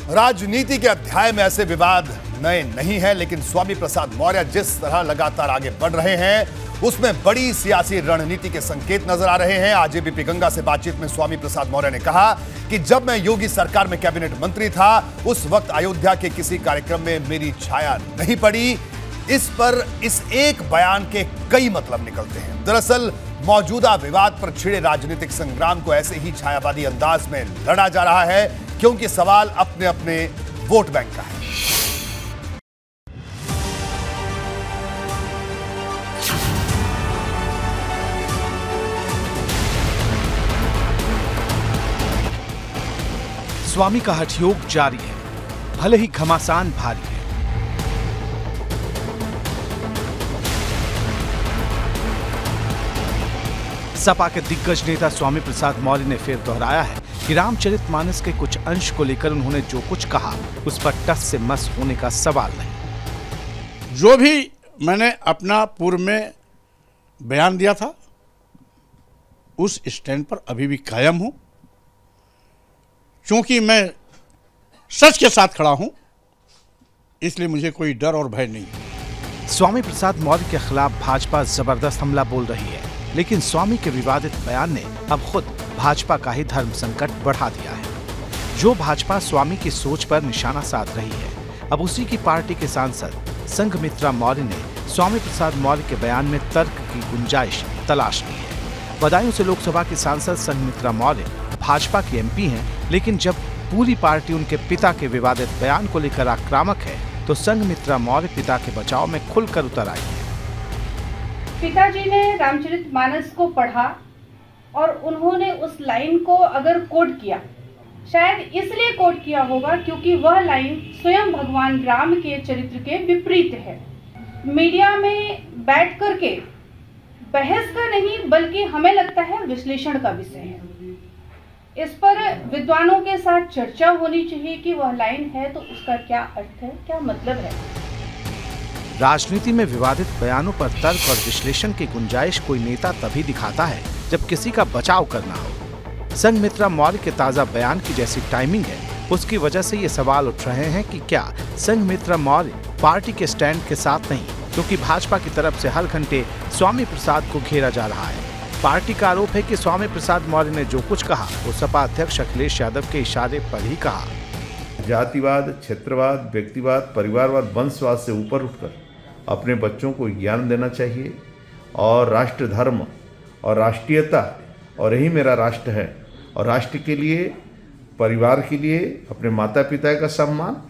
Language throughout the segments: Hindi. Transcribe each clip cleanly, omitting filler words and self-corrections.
राजनीति के अध्याय में ऐसे विवाद नए नहीं है, लेकिन स्वामी प्रसाद मौर्य जिस तरह लगातार आगे बढ़ रहे हैं उसमें बड़ी सियासी रणनीति के संकेत नजर आ रहे हैं। आज एबीपी गंगा से बातचीत में स्वामी प्रसाद मौर्य ने कहा कि जब मैं योगी सरकार में कैबिनेट मंत्री था उस वक्त अयोध्या के किसी कार्यक्रम में मेरी छाया नहीं पड़ी। इस पर इस एक बयान के कई मतलब निकलते हैं। दरअसल मौजूदा विवाद पर छिड़े राजनीतिक संग्राम को ऐसे ही छायावादी अंदाज में लड़ा जा रहा है, क्योंकि सवाल अपने अपने वोट बैंक का है। स्वामी का हठयोग जारी है, भले ही घमासान भारी है। सपा के दिग्गज नेता स्वामी प्रसाद मौर्य ने फिर दोहराया है कि रामचरितमानस के कुछ अंश को लेकर उन्होंने जो कुछ कहा उस पर टस से मस होने का सवाल नहीं। जो भी मैंने अपना पूर्व में बयान दिया था उस स्टैंड पर अभी भी कायम हूं, क्योंकि मैं सच के साथ खड़ा हूं, इसलिए मुझे कोई डर और भय नहीं है। स्वामी प्रसाद मौर्य के खिलाफ भाजपा जबरदस्त हमला बोल रही है, लेकिन स्वामी के विवादित बयान ने अब खुद भाजपा का ही धर्म संकट बढ़ा दिया है। जो भाजपा स्वामी की सोच पर निशाना साध रही है, अब उसी की पार्टी के सांसद संघमित्रा मौर्य ने स्वामी प्रसाद मौर्य के बयान में तर्क की गुंजाइश तलाश ली है। बदायूं से लोकसभा की सांसद संघमित्रा मौर्य भाजपा की एमपी हैं, लेकिन जब पूरी पार्टी उनके पिता के विवादित बयान को लेकर आक्रामक है तो संघमित्रा मौर्य पिता के बचाव में खुलकर उतर आई है। पिताजी ने रामचरितमानस को पढ़ा और उन्होंने उस लाइन को अगर कोट किया, शायद इसलिए कोट किया होगा क्योंकि वह लाइन स्वयं भगवान राम के चरित्र के विपरीत है। मीडिया में बैठ करके बहस का नहीं बल्कि हमें लगता है विश्लेषण का विषय है। इस पर विद्वानों के साथ चर्चा होनी चाहिए कि वह लाइन है तो उसका क्या अर्थ है, क्या मतलब है। राजनीति में विवादित बयानों पर तर्क और विश्लेषण की गुंजाइश कोई नेता तभी दिखाता है जब किसी का बचाव करना हो। संघमित्रा मौर्य के ताजा बयान की जैसी टाइमिंग है, उसकी वजह से ये सवाल उठ रहे हैं कि क्या संघमित्रा मौर्य पार्टी के स्टैंड के साथ नहीं, क्योंकि भाजपा की तरफ से हर घंटे स्वामी प्रसाद को घेरा जा रहा है। पार्टी का आरोप है कि स्वामी प्रसाद मौर्य ने जो कुछ कहा वो सपा अध्यक्ष अखिलेश यादव के इशारे पर ही कहा। जातिवाद, क्षेत्रवाद, व्यक्तिवाद, परिवारवाद, वंशवाद से ऊपर उठकर अपने बच्चों को ज्ञान देना चाहिए और राष्ट्र धर्म और राष्ट्रीयता और यही मेरा राष्ट्र है और राष्ट्र के लिए, परिवार के लिए, अपने माता पिता का सम्मान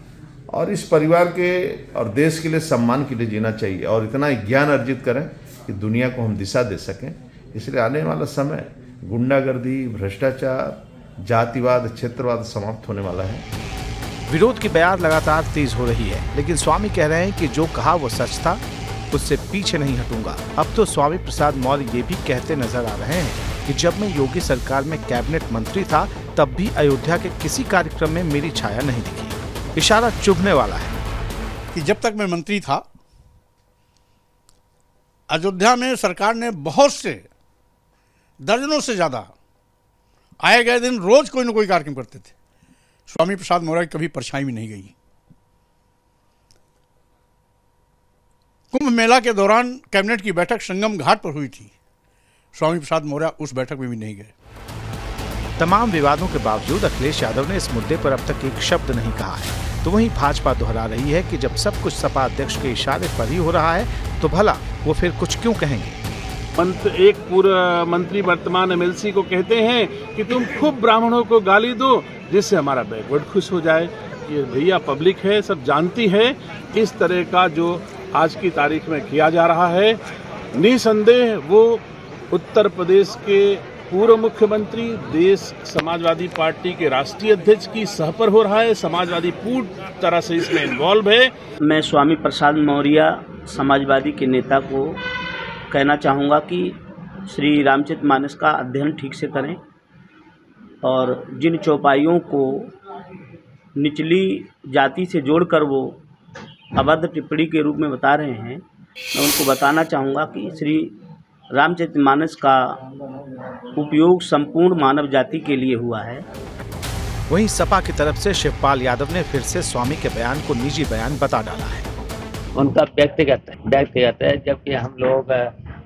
और इस परिवार के और देश के लिए सम्मान के लिए जीना चाहिए और इतना ज्ञान अर्जित करें कि दुनिया को हम दिशा दे सकें। इसलिए आने वाला समय गुंडागर्दी, भ्रष्टाचार, जातिवाद, क्षेत्रवाद समाप्त होने वाला है। विरोध की बयार लगातार तेज हो रही है, लेकिन स्वामी कह रहे हैं कि जो कहा वो सच था, उससे पीछे नहीं हटूंगा। अब तो स्वामी प्रसाद मौर्य ये भी कहते नजर आ रहे हैं कि जब मैं योगी सरकार में कैबिनेट मंत्री था तब भी अयोध्या के किसी कार्यक्रम में मेरी छाया नहीं दिखी। इशारा चुभने वाला है कि जब तक मैं मंत्री था अयोध्या में सरकार ने बहुत से दर्जनों से ज्यादा आए गए दिन रोज कोई न कोई कार्यक्रम करते थे। स्वामी प्रसाद मौर्य की कभी परछाई भी नहीं गई। कुंभ मेला के दौरान कैबिनेट की बैठक संगम घाट पर हुई थी, स्वामी प्रसाद मौर्य उस बैठक में भी नहीं गए। तमाम विवादों के बावजूद अखिलेश यादव ने इस मुद्दे पर अब तक एक शब्द नहीं कहा है, तो वहीं भाजपा दोहरा रही है कि जब सब कुछ सपा अध्यक्ष के इशारे पर ही हो रहा है तो भला वो फिर कुछ क्यों कहेंगे। एक पूर्व मंत्री वर्तमान एमएलसी को कहते हैं कि तुम खूब ब्राह्मणों को गाली दो जिससे हमारा बैकवर्ड खुश हो जाए। ये भैया पब्लिक है, सब जानती है। इस तरह का जो आज की तारीख में किया जा रहा है, निसंदेह वो उत्तर प्रदेश के पूर्व मुख्यमंत्री, देश समाजवादी पार्टी के राष्ट्रीय अध्यक्ष की सह पर हो रहा है। समाजवादी पूरी तरह से इसमें इन्वॉल्व है। मैं स्वामी प्रसाद मौर्य समाजवादी के नेता को कहना चाहूँगा कि श्री रामचरितमानस का अध्ययन ठीक से करें और जिन चौपाइयों को निचली जाति से जोड़कर वो अभद्र टिप्पणी के रूप में बता रहे हैं, मैं उनको बताना चाहूँगा कि श्री रामचरितमानस का उपयोग संपूर्ण मानव जाति के लिए हुआ है। वहीं सपा की तरफ से शिवपाल यादव ने फिर से स्वामी के बयान को निजी बयान बता डाला है। उनका व्यक्तिगत है, जबकि हम लोग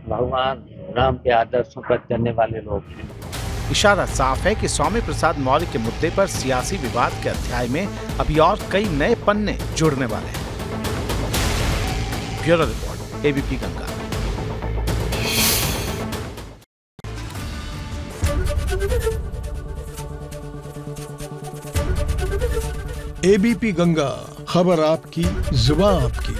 भगवान राम के आदर्शों पर चलने वाले लोग हैं। इशारा साफ है कि स्वामी प्रसाद मौर्य के मुद्दे पर सियासी विवाद के अध्याय में अभी और कई नए पन्ने जुड़ने वाले हैं। Bureau report, ABP Ganga. ABP Ganga, खबर आपकी, जुबान आपकी।